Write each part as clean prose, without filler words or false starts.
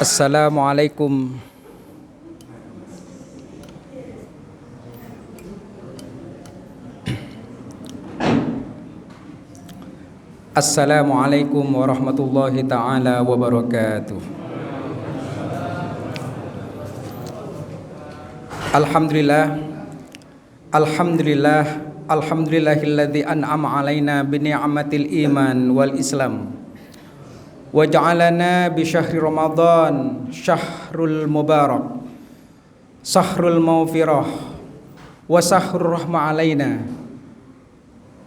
Assalamualaikum. Assalamualaikum warahmatullahi ta'ala wabarakatuh. Alhamdulillah. Alhamdulillah. Alhamdulillahilladzi an'ama alaina bi ni'matil iman wal islam. Wa ja'alana bi syahri Ramadan syahrul mubarak, sahrul maghfirah wa sahrul rahmah alaina.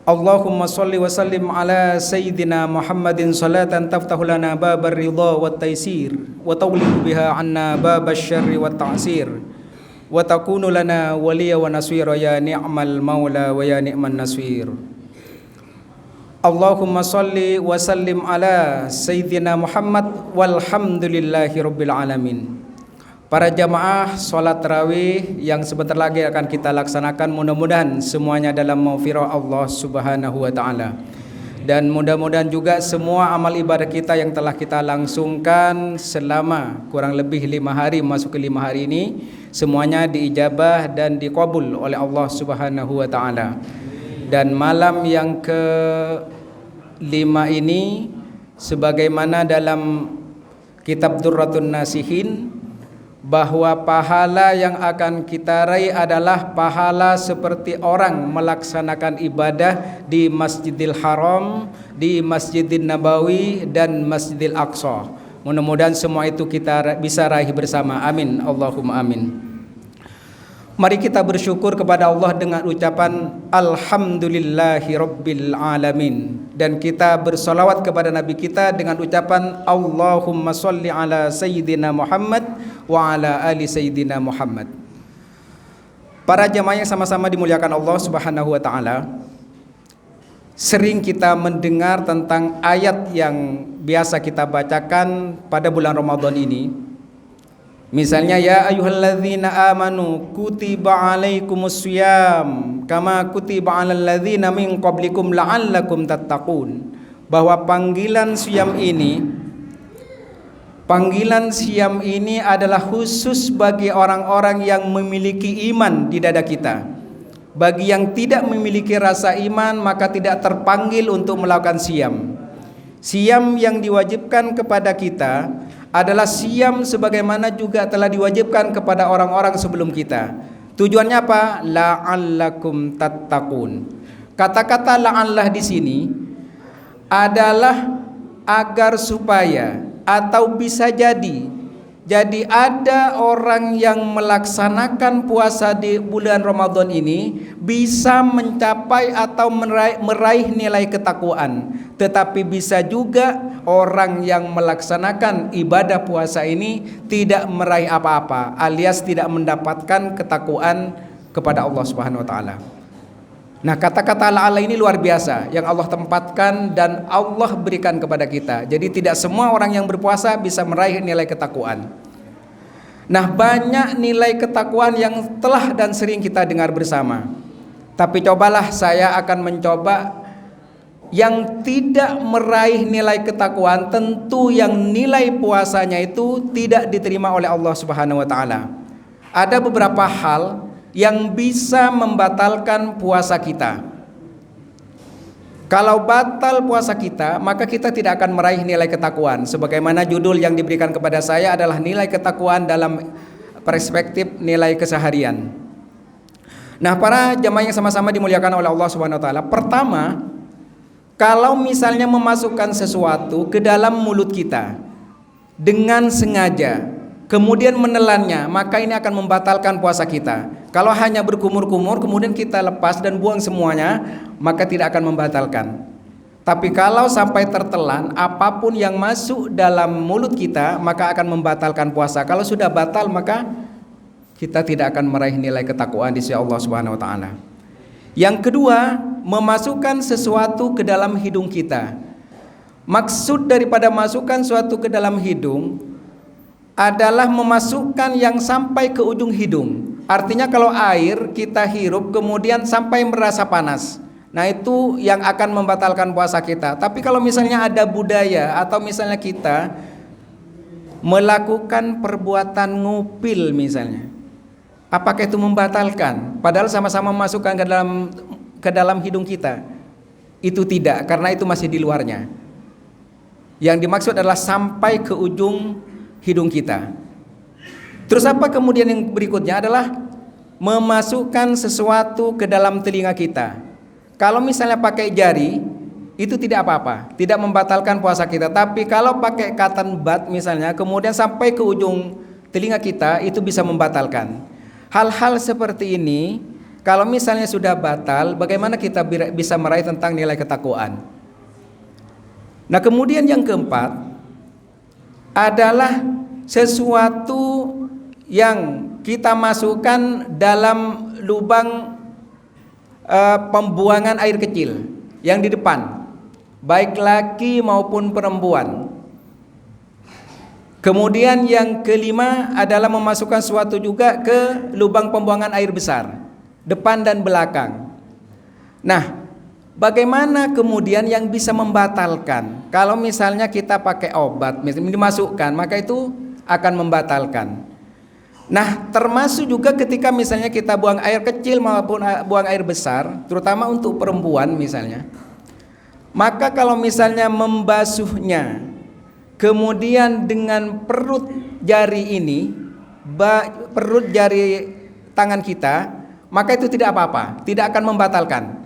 Allahumma shalli wa sallim ala sayyidina Muhammadin salatan taftahu lana babar ridha wat taysir wa tawliqu biha anna babasy syarri wat ta'sir wa takunu lana waliya wa nasira ya ni'mal maula wa ya ni'man nasir. Allahumma shalli wa sallim ala sayyidina Muhammad walhamdulillahi rabbil alamin. Para jamaah salat tarawih yang sebentar lagi akan kita laksanakan, mudah-mudahan semuanya dalam maghfirah Allah Subhanahu wa taala. Dan mudah-mudahan juga semua amal ibadah kita yang telah kita langsungkan selama kurang lebih 5 hari, masuk ke 5 hari ini, semuanya diijabah dan diqabul oleh Allah Subhanahu wa taala. Dan malam yang ke-5 ini, sebagaimana dalam kitab Durratun Nasihin, bahwa pahala yang akan kita raih adalah pahala seperti orang melaksanakan ibadah di Masjidil Haram, di Masjidil Nabawi, dan Masjidil Aqsa. Mudah-mudahan semua itu kita bisa raih bersama. Amin. Allahumma amin. Mari kita bersyukur kepada Allah dengan ucapan Alhamdulillahi Rabbil Alamin. Dan kita bersolawat kepada Nabi kita dengan ucapan Allahumma sholli ala Sayyidina Muhammad wa ala ali Sayyidina Muhammad. Para jamaah yang sama-sama dimuliakan Allah Subhanahu wa ta'ala, sering kita mendengar tentang ayat yang biasa kita bacakan pada bulan Ramadan ini. Misalnya, ya ayyuhalladzina amanu kutiba alaikumus syiyam kama kutiba alal ladzina min qablikum la'allakum tattaqun. Bahwa panggilan syiyam ini adalah khusus bagi orang-orang yang memiliki iman di dada kita. Bagi yang tidak memiliki rasa iman, maka tidak terpanggil untuk melakukan syiyam. Syiyam yang diwajibkan kepada kita adalah syiyam sebagaimana juga telah diwajibkan kepada orang-orang sebelum kita. Tujuannya apa? La'allakum tattaqun. Kata-kata la'allah di sini adalah agar supaya atau bisa jadi ada orang yang melaksanakan puasa di bulan Ramadan ini bisa mencapai atau meraih nilai ketakwaan. Tetapi bisa juga orang yang melaksanakan ibadah puasa ini tidak meraih apa-apa, alias tidak mendapatkan ketakwaan kepada Allah Subhanahu wa taala. Nah, kata-kata la'alla ini luar biasa yang Allah tempatkan dan Allah berikan kepada kita. Jadi tidak semua orang yang berpuasa bisa meraih nilai ketakwaan. Nah, banyak nilai ketakwaan yang telah dan sering kita dengar bersama. Tapi cobalah saya akan mencoba yang tidak meraih nilai ketakwaan, tentu yang nilai puasanya itu tidak diterima oleh Allah Subhanahu wa taala. Ada beberapa hal yang bisa membatalkan puasa kita. Kalau batal puasa kita, maka kita tidak akan meraih nilai ketakwaan. Sebagaimana judul yang diberikan kepada saya adalah nilai ketakwaan dalam perspektif nilai keseharian. Nah, para jamaah yang sama-sama dimuliakan oleh Allah Subhanahu wa taala, pertama, kalau misalnya memasukkan sesuatu ke dalam mulut kita dengan sengaja, kemudian menelannya, maka ini akan membatalkan puasa kita. Kalau hanya berkumur-kumur kemudian kita lepas dan buang semuanya, maka tidak akan membatalkan. Tapi kalau sampai tertelan, apapun yang masuk dalam mulut kita maka akan membatalkan puasa. Kalau sudah batal, maka kita tidak akan meraih nilai ketakwaan di sisi Allah Subhanahu wa taala. Yang kedua, memasukkan sesuatu ke dalam hidung kita. Maksud daripada masukkan sesuatu ke dalam hidung adalah memasukkan yang sampai ke ujung hidung. Artinya kalau air kita hirup kemudian sampai merasa panas, nah itu yang akan membatalkan puasa kita. Tapi kalau misalnya ada budaya atau misalnya kita melakukan perbuatan ngupil misalnya, apakah itu membatalkan? Padahal sama-sama masukkan ke dalam hidung kita. Itu tidak, karena itu masih di luarnya. Yang dimaksud adalah sampai ke ujung hidung kita. Terus apa kemudian yang berikutnya adalah memasukkan sesuatu ke dalam telinga kita. Kalau misalnya pakai jari, itu tidak apa-apa, tidak membatalkan puasa kita. Tapi kalau pakai cotton bud misalnya, kemudian sampai ke ujung telinga kita, itu bisa membatalkan. Hal-hal seperti ini, kalau misalnya sudah batal, bagaimana kita bisa meraih tentang nilai ketakwaan? Nah, kemudian yang keempat adalah sesuatu yang kita masukkan dalam lubang pembuangan air kecil yang di depan, baik laki maupun perempuan. Kemudian yang kelima adalah memasukkan sesuatu juga ke lubang pembuangan air besar, depan dan belakang. Nah, bagaimana kemudian yang bisa membatalkan? Kalau misalnya kita pakai obat misalnya dimasukkan, maka itu akan membatalkan. Nah, termasuk juga ketika misalnya kita buang air kecil maupun buang air besar, terutama untuk perempuan misalnya. Maka kalau misalnya membasuhnya, kemudian dengan perut jari ini, perut jari tangan kita, maka itu tidak apa-apa, tidak akan membatalkan.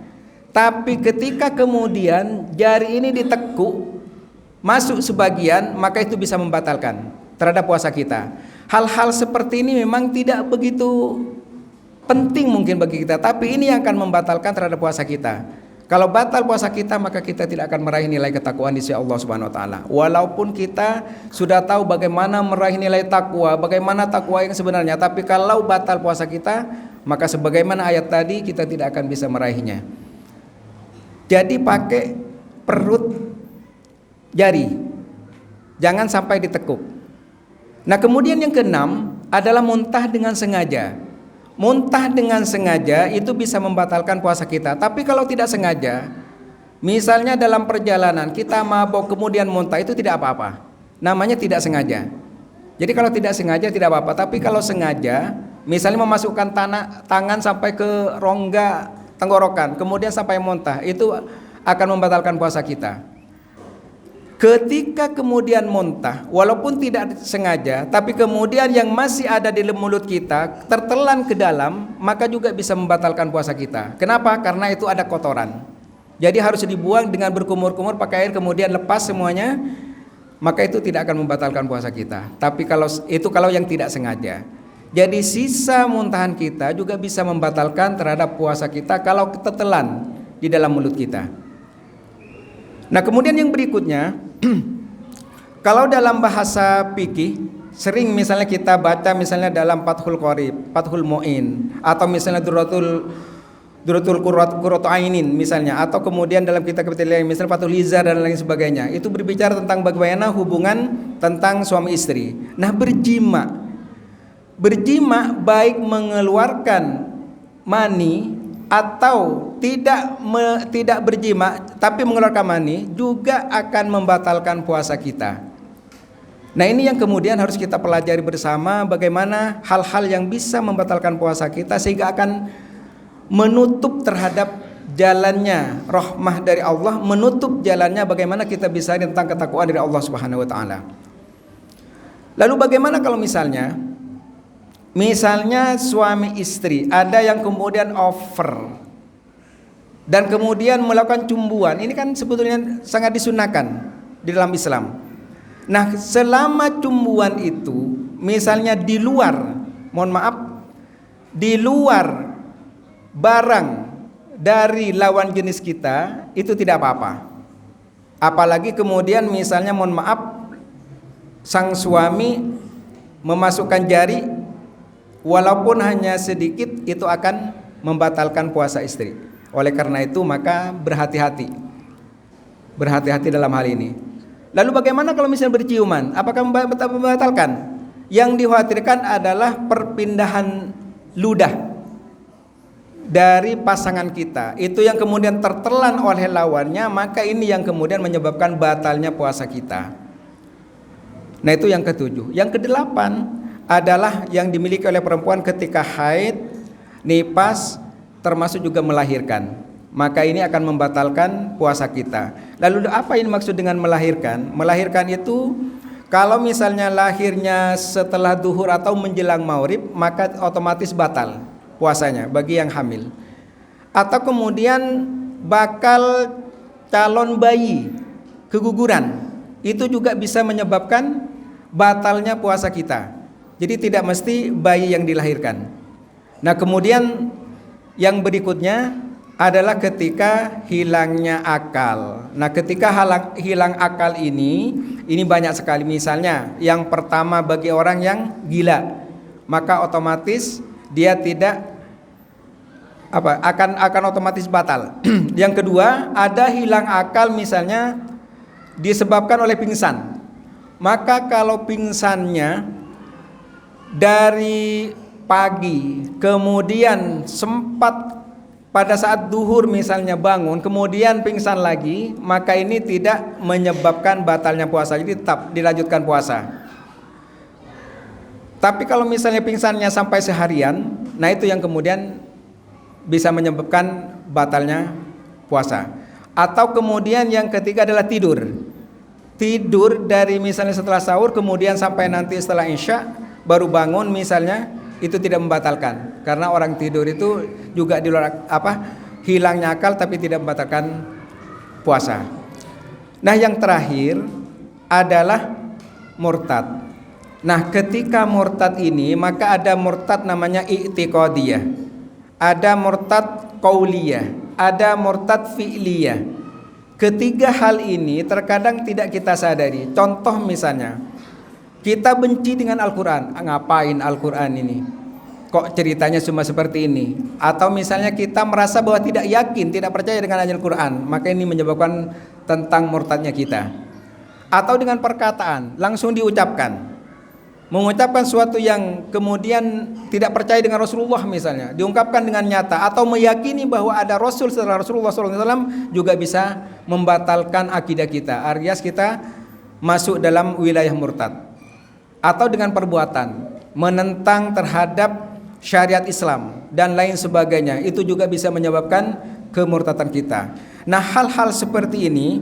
Tapi ketika kemudian jari ini ditekuk, masuk sebagian, maka itu bisa membatalkan terhadap puasa kita. Hal-hal seperti ini memang tidak begitu penting mungkin bagi kita, tapi ini yang akan membatalkan terhadap puasa kita. Kalau batal puasa kita, maka kita tidak akan meraih nilai ketakwaan di sisi Allah Subhanahu wa taala. Walaupun kita sudah tahu bagaimana meraih nilai takwa, bagaimana takwa yang sebenarnya, tapi kalau batal puasa kita, maka sebagaimana ayat tadi kita tidak akan bisa meraihnya. Jadi pakai perut jari, jangan sampai ditekuk. Nah, kemudian yang keenam adalah muntah dengan sengaja. Muntah dengan sengaja itu bisa membatalkan puasa kita. Tapi kalau tidak sengaja, misalnya dalam perjalanan kita mabok kemudian muntah, itu tidak apa-apa. Namanya tidak sengaja. Jadi kalau tidak sengaja tidak apa-apa. Tapi kalau sengaja, misalnya memasukkan tangan sampai ke rongga tenggorokan, kemudian sampai muntah, itu akan membatalkan puasa kita. Ketika kemudian muntah, walaupun tidak sengaja, tapi kemudian yang masih ada di mulut kita tertelan ke dalam, maka juga bisa membatalkan puasa kita. Kenapa? Karena itu ada kotoran. Jadi harus dibuang dengan berkumur-kumur pakai air, kemudian lepas semuanya, maka itu tidak akan membatalkan puasa kita. Tapi kalau yang tidak sengaja. Jadi sisa muntahan kita juga bisa membatalkan terhadap puasa kita kalau tertelan di dalam mulut kita. Nah, kemudian yang berikutnya, kalau dalam bahasa fikih sering misalnya kita baca misalnya dalam Fathul Qorib, Fathul Mu'in, atau misalnya Duratul Qurratu Ainin misalnya, atau kemudian dalam kitab-kitab lain misalnya Fathul Izar dan lain sebagainya, itu berbicara tentang bagaimana hubungan tentang suami istri. Nah, berjima baik mengeluarkan mani atau tidak berjima tapi mengeluarkan mani juga akan membatalkan puasa kita. Nah, ini yang kemudian harus kita pelajari bersama, bagaimana hal-hal yang bisa membatalkan puasa kita sehingga akan menutup terhadap jalannya rahmah dari Allah, menutup jalannya bagaimana kita bisa tentang ketakwaan dari Allah Subhanahu wa taala. Lalu bagaimana kalau misalnya suami istri ada yang kemudian over dan kemudian melakukan cumbuan, ini kan sebetulnya sangat disunahkan di dalam Islam. Nah, selama cumbuan itu misalnya di luar barang dari lawan jenis kita, itu tidak apa-apa. Apalagi kemudian misalnya sang suami memasukkan jari walaupun hanya sedikit, itu akan membatalkan puasa istri. Oleh karena itu maka berhati-hati dalam hal ini. Lalu bagaimana kalau misalnya berciuman? Apakah membatalkan? Yang dikhawatirkan adalah perpindahan ludah dari pasangan kita, itu yang kemudian tertelan oleh lawannya, maka ini yang kemudian menyebabkan batalnya puasa kita. Nah, itu yang ketujuh. Yang kedelapan adalah yang dimiliki oleh perempuan ketika haid, nifas, termasuk juga melahirkan. Maka ini akan membatalkan puasa kita. Lalu apa yang dimaksud dengan melahirkan? Melahirkan itu kalau misalnya lahirnya setelah duhur atau menjelang maghrib, maka otomatis batal puasanya bagi yang hamil. Atau kemudian bakal calon bayi keguguran, itu juga bisa menyebabkan batalnya puasa kita. Jadi tidak mesti bayi yang dilahirkan. Nah, kemudian yang berikutnya adalah ketika hilangnya akal. Nah, ketika hilang akal ini banyak sekali. Misalnya yang pertama bagi orang yang gila, maka otomatis dia tidak akan otomatis batal. Yang kedua, ada hilang akal misalnya disebabkan oleh pingsan. Maka kalau pingsannya dari pagi, kemudian sempat pada saat duhur misalnya bangun, kemudian pingsan lagi, maka ini tidak menyebabkan batalnya puasa, jadi tetap dilanjutkan puasa. Tapi kalau misalnya pingsannya sampai seharian, nah itu yang kemudian bisa menyebabkan batalnya puasa. Atau kemudian yang ketiga adalah tidur dari misalnya setelah sahur kemudian sampai nanti setelah isya baru bangun misalnya, itu tidak membatalkan, karena orang tidur itu juga di luar hilangnya akal tapi tidak membatalkan puasa. Nah, yang terakhir adalah murtad. Nah, ketika murtad ini maka ada murtad namanya i'tiqadiyah, ada murtad qauliyah, ada murtad fi'liyah. Ketiga hal ini terkadang tidak kita sadari. Contoh misalnya, kita benci dengan Al-Quran. Ngapain Al-Quran ini? Kok ceritanya cuma seperti ini? Atau misalnya kita merasa bahwa tidak yakin, tidak percaya dengan Al-Quran, maka ini menyebabkan tentang murtadnya kita. Atau dengan perkataan, langsung diucapkan, mengucapkan suatu yang kemudian tidak percaya dengan Rasulullah misalnya, diungkapkan dengan nyata, atau meyakini bahwa ada Rasul setelah Rasulullah SAW, juga bisa membatalkan akidah kita, alias kita masuk dalam wilayah murtad. Atau dengan perbuatan menentang terhadap syariat Islam dan lain sebagainya, itu juga bisa menyebabkan kemurtadan kita. Nah, hal-hal seperti ini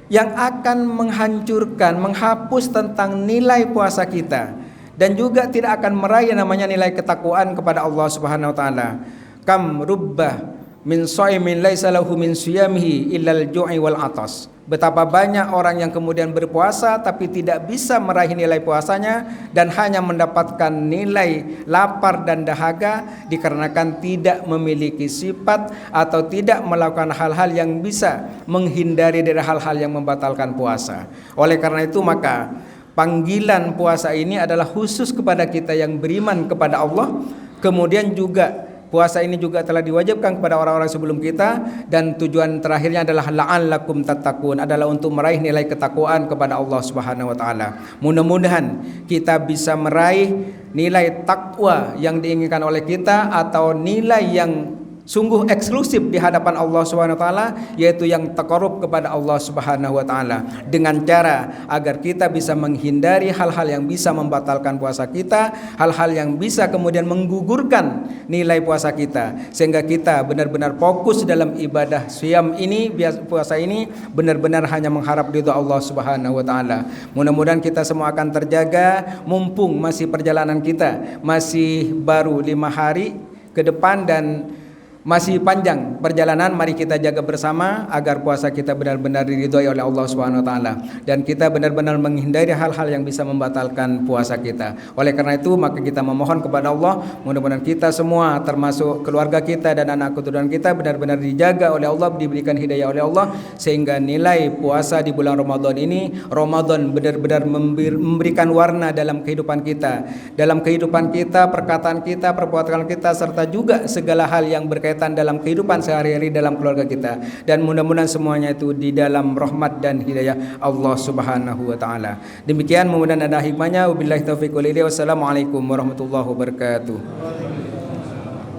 yang akan menghancurkan, menghapus tentang nilai puasa kita, dan juga tidak akan meraih namanya nilai ketakwaan kepada Allah Subhanahu wa taala. Kam rubbah min shaimin laisa lahu min siyamihi illal ju'i wal atas. Betapa banyak orang yang kemudian berpuasa tapi tidak bisa meraih nilai puasanya dan hanya mendapatkan nilai lapar dan dahaga dikarenakan tidak memiliki sifat atau tidak melakukan hal-hal yang bisa menghindari dari hal-hal yang membatalkan puasa. Oleh karena itu maka panggilan puasa ini adalah khusus kepada kita yang beriman kepada Allah. Kemudian juga puasa ini juga telah diwajibkan kepada orang-orang sebelum kita, dan tujuan terakhirnya adalah la'allakum tattaqun, adalah untuk meraih nilai ketakwaan kepada Allah Subhanahu wa taala. Mudah-mudahan kita bisa meraih nilai takwa yang diinginkan oleh kita, atau nilai yang sungguh eksklusif di hadapan Allah Subhanahu wa taala, yaitu yang taqarrub kepada Allah Subhanahu wa taala, dengan cara agar kita bisa menghindari hal-hal yang bisa membatalkan puasa kita, hal-hal yang bisa kemudian menggugurkan nilai puasa kita, sehingga kita benar-benar fokus dalam ibadah siyam ini, puasa ini, benar-benar hanya mengharap ridha Allah Subhanahu wa taala. Mudah-mudahan kita semua akan terjaga mumpung masih perjalanan kita masih baru 5 hari ke depan dan masih panjang perjalanan. Mari kita jaga bersama agar puasa kita benar-benar diridhoi oleh Allah Subhanahu wa taala, dan kita benar-benar menghindari hal-hal yang bisa membatalkan puasa kita. Oleh karena itu maka kita memohon kepada Allah, mudah-mudahan kita semua termasuk keluarga kita dan anak keturunan kita benar-benar dijaga oleh Allah, diberikan hidayah oleh Allah, sehingga nilai puasa di bulan Ramadan ini, Ramadan benar-benar memberikan warna dalam kehidupan kita, perkataan kita, perbuatan kita, serta juga segala hal yang berkaitan dalam kehidupan sehari-hari dalam keluarga kita, dan mudah-mudahan semuanya itu di dalam rahmat dan hidayah Allah Subhanahu wa taala. Demikian, mudah-mudahan ada hikmahnya. Wabillahi taufiq wal hidayah. Wassalamualaikum warahmatullahi wabarakatuh.